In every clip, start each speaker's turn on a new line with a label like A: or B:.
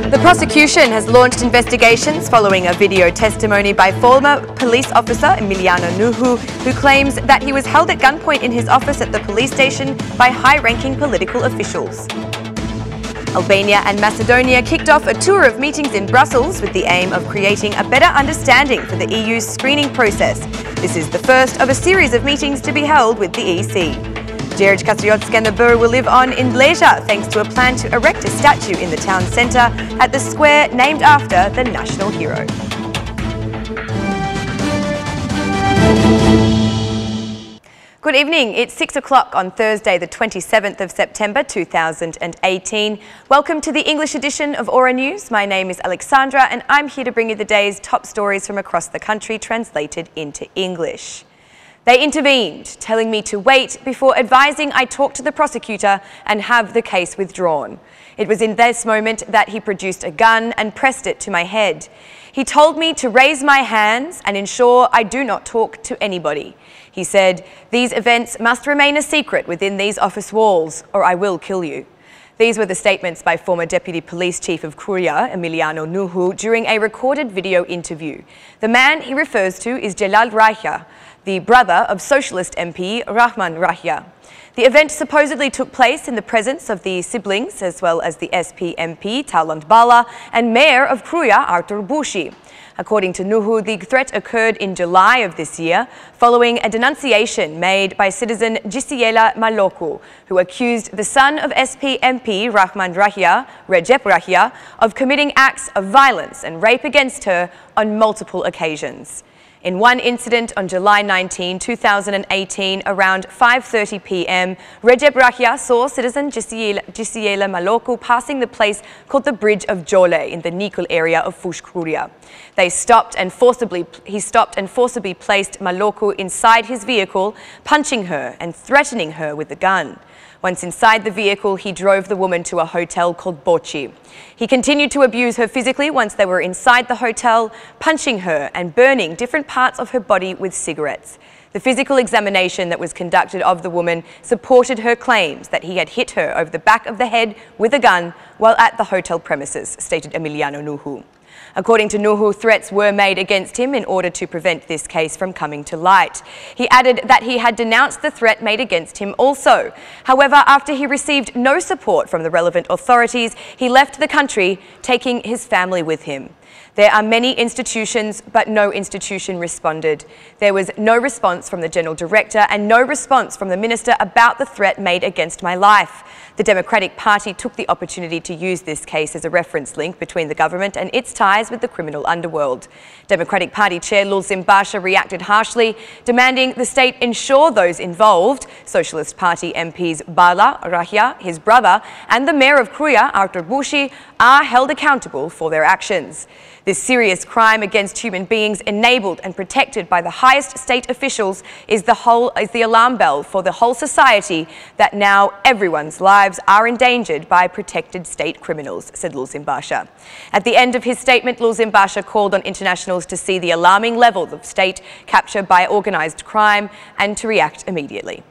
A: The prosecution has launched investigations following a video testimony by former police officer Emiliano Nuhu, who claims that he was held at gunpoint in his office at the police station by high-ranking political officials. Albania and Macedonia kicked off a tour of meetings in Brussels with the aim of creating a better understanding for the EU's screening process. This is the first of a series of meetings to be held with the EC. George Kastriotski and the Bur will live on in leisure thanks to a plan to erect a statue in the town centre at the square named after the national hero. Good evening. It's 6 o'clock on Thursday, the 27th of September 2018. Welcome to the English edition of Aura News. My name is Alexandra and I'm here to bring you the day's top stories from across the country translated into English. They intervened, telling me to wait before advising I talk to the prosecutor and have the case withdrawn. It was in this moment that he produced a gun and pressed it to my head. He told me to raise my hands and ensure I do not talk to anybody. He said, "These events must remain a secret within these office walls, or I will kill you." These were the statements by former Deputy Police Chief of Kuria, Emiliano Nuhu, during a recorded video interview. The man he refers to is Celal Rahja, the brother of Socialist MP Rahman Rahja. The event supposedly took place in the presence of the siblings, as well as the SP MP Tauland Bala and Mayor of Kuria, Artur Bushi. According to Nuhu, the threat occurred in July of this year, following a denunciation made by citizen Gisiela Maloku, who accused the son of SP MP Rahman Rahja, Recep Rahja, of committing acts of violence and rape against her on multiple occasions. In one incident on July 19, 2018, around 5:30 p.m, Recep Rahja saw citizen Gisiela Maloku passing the place called the Bridge of Jole in the Nikol area of Fush Kuria. He stopped and forcibly placed Maloku inside his vehicle, punching her and threatening her with the gun. Once inside the vehicle, he drove the woman to a hotel called Bochi. He continued to abuse her physically once they were inside the hotel, punching her and burning different parts of her body with cigarettes. The physical examination that was conducted of the woman supported her claims that he had hit her over the back of the head with a gun while at the hotel premises, stated Emiliano Nuhu. According to Nuhu, threats were made against him in order to prevent this case from coming to light. He added that he had denounced the threat made against him also. However, after he received no support from the relevant authorities, he left the country, taking his family with him. There are many institutions, but no institution responded. There was no response from the General Director and no response from the Minister about the threat made against my life. The Democratic Party took the opportunity to use this case as a reference link between the government and its ties with the criminal underworld. Democratic Party Chair Lul Zimbasha reacted harshly, demanding the state ensure those involved, Socialist Party MPs Bala Rahja, his brother, and the Mayor of Kuria, Artur Bushi, are held accountable for their actions. This serious crime against human beings, enabled and protected by the highest state officials, is the alarm bell for the whole society that now everyone's lives are endangered by protected state criminals, said Lul Zimbasha. At the end of his statement, Lul Zimbasha called on internationals to see the alarming levels of state capture by organised crime and to react immediately.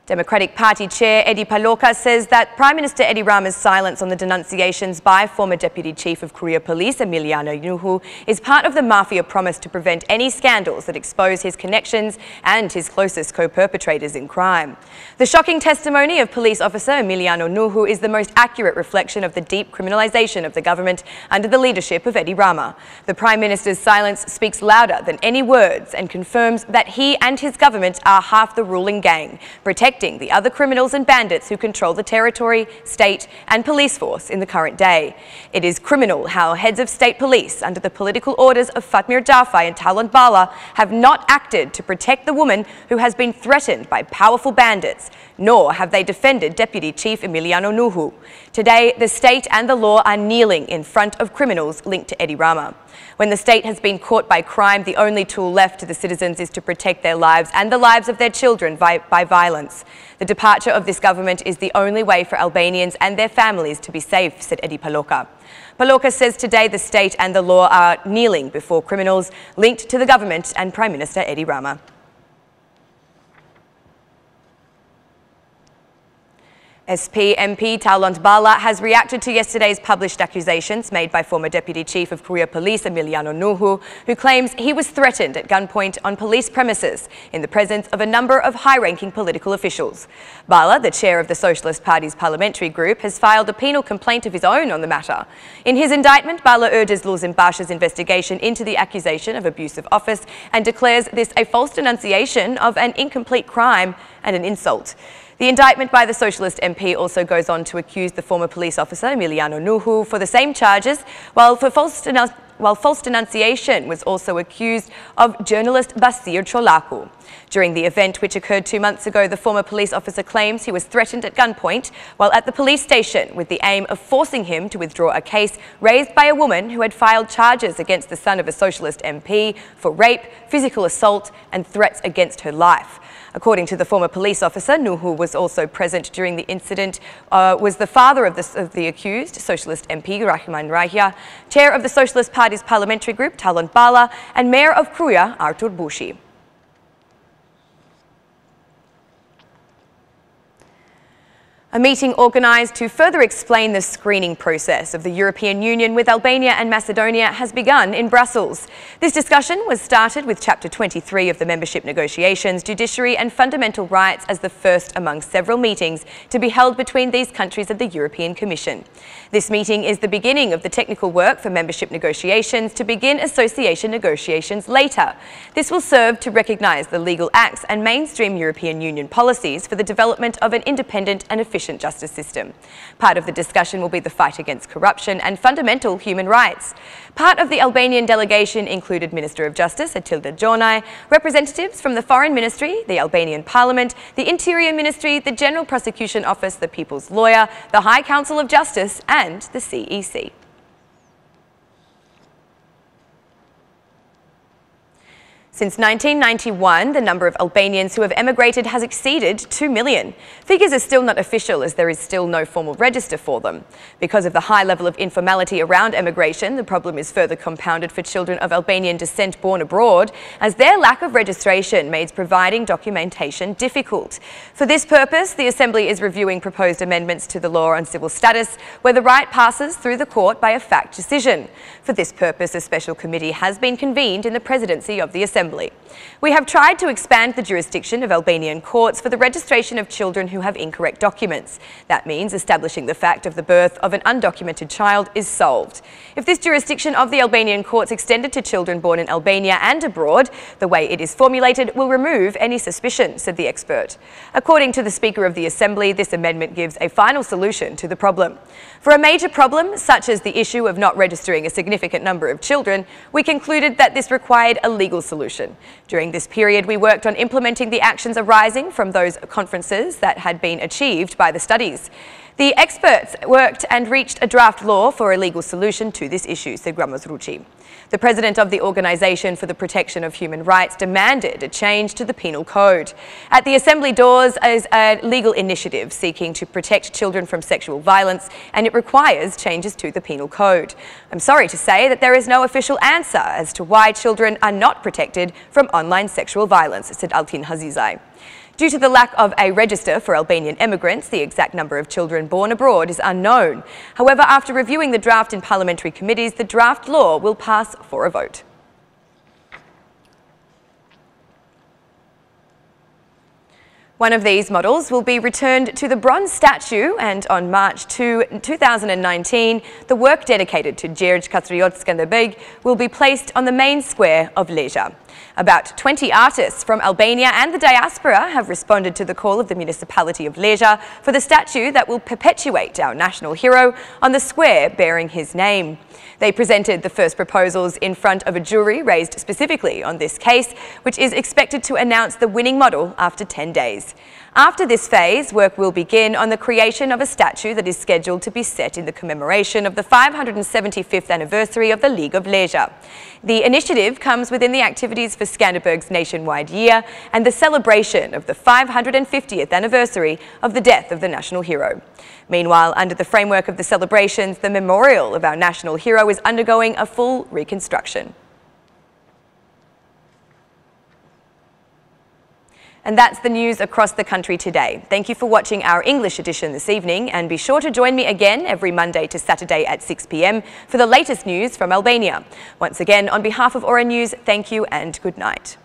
A: Democratic Party Chair Edi Paloka says that Prime Minister Edi Rama's silence on the denunciations by former Deputy Chief of Kuria Police Emiliano Nuhu is part of the mafia promise to prevent any scandals that expose his connections and his closest co-perpetrators in crime. The shocking testimony of police officer Emiliano Nuhu is the most accurate reflection of the deep criminalisation of the government under the leadership of Edi Rama. The Prime Minister's silence speaks louder than any words and confirms that he and his government are half the ruling gang, protecting the other criminals and bandits who control the territory, state and police force in the current day. It is criminal how heads of state police under the political orders of Fatmir Jafai and Tauland Bala have not acted to protect the woman who has been threatened by powerful bandits, nor have they defended Deputy Chief Emiliano Nuhu. Today, the state and the law are kneeling in front of criminals linked to Edi Rama. When the state has been caught by crime, the only tool left to the citizens is to protect their lives and the lives of their children by violence. The departure of this government is the only way for Albanians and their families to be safe, said Edi Paloka. Paloka says today the state and the law are kneeling before criminals linked to the government and Prime Minister Edi Rama. SP MP Talont Bala has reacted to yesterday's published accusations made by former Deputy Chief of Korea Police Emiliano Nuhu, who claims he was threatened at gunpoint on police premises in the presence of a number of high-ranking political officials. Bala, the chair of the Socialist Party's parliamentary group, has filed a penal complaint of his own on the matter. In his indictment, Bala urges Luzimbasha's investigation into the accusation of abuse of office and declares this a false denunciation of an incomplete crime and an insult. The indictment by the Socialist MP also goes on to accuse the former police officer Emiliano Nuhu for the same charges, while false denunciation was also accused of journalist Basir Cholaku. During the event, which occurred 2 months ago, the former police officer claims he was threatened at gunpoint while at the police station with the aim of forcing him to withdraw a case raised by a woman who had filed charges against the son of a Socialist MP for rape, physical assault and threats against her life. According to the former police officer, Nuhu was also present during the incident, was the father of the accused, Socialist MP Rahman Rahia, chair of the Socialist Party's parliamentary group, Talont Bala, and mayor of Kruya, Artur Bushi. A meeting organised to further explain the screening process of the European Union with Albania and Macedonia has begun in Brussels. This discussion was started with Chapter 23 of the membership negotiations, Judiciary and Fundamental Rights as the first among several meetings to be held between these countries and the European Commission. This meeting is the beginning of the technical work for membership negotiations to begin association negotiations later. This will serve to recognise the legal acts and mainstream European Union policies for the development of an independent and efficient justice system. Part of the discussion will be the fight against corruption and fundamental human rights. Part of the Albanian delegation included Minister of Justice Atilda Jonaj, representatives from the Foreign Ministry, the Albanian Parliament, the Interior Ministry, the General Prosecution Office, the People's Lawyer, the High Council of Justice and the CEC. Since 1991, the number of Albanians who have emigrated has exceeded 2 million. Figures are still not official as there is still no formal register for them. Because of the high level of informality around emigration, the problem is further compounded for children of Albanian descent born abroad, as their lack of registration makes providing documentation difficult. For this purpose, the Assembly is reviewing proposed amendments to the law on civil status, where the right passes through the court by a fact decision. For this purpose, a special committee has been convened in the presidency of the Assembly. We have tried to expand the jurisdiction of Albanian courts for the registration of children who have incorrect documents. That means establishing the fact of the birth of an undocumented child is solved. If this jurisdiction of the Albanian courts extended to children born in Albania and abroad, the way it is formulated will remove any suspicion, said the expert. According to the Speaker of the Assembly, this amendment gives a final solution to the problem. For a major problem, such as the issue of not registering a significant number of children, we concluded that this required a legal solution. During this period, we worked on implementing the actions arising from those conferences that had been achieved by the studies. The experts worked and reached a draft law for a legal solution to this issue, said Gramos Rucci. The president of the Organisation for the Protection of Human Rights demanded a change to the penal code. At the Assembly doors is a legal initiative seeking to protect children from sexual violence, and it requires changes to the penal code. I'm sorry to say that there is no official answer as to why children are not protected from online sexual violence, said Altin Hazizai. Due to the lack of a register for Albanian emigrants, the exact number of children born abroad is unknown. However, after reviewing the draft in parliamentary committees, the draft law will pass for a vote. One of these models will be returned to the bronze statue, and on March 2, 2019, the work dedicated to Gjergj Kastriot-Skanderbeg will be placed on the main square of Leja. About 20 artists from Albania and the diaspora have responded to the call of the municipality of Leja for the statue that will perpetuate our national hero on the square bearing his name. They presented the first proposals in front of a jury raised specifically on this case, which is expected to announce the winning model after 10 days. After this phase, work will begin on the creation of a statue that is scheduled to be set in the commemoration of the 575th anniversary of the League of Leja. The initiative comes within the activities for Skanderbeg's nationwide year and the celebration of the 550th anniversary of the death of the national hero. Meanwhile, under the framework of the celebrations, the memorial of our national hero is undergoing a full reconstruction. And that's the news across the country today. Thank you for watching our English edition this evening, and be sure to join me again every Monday to Saturday at 6 p.m. for the latest news from Albania. Once again, on behalf of Aura News, thank you and good night.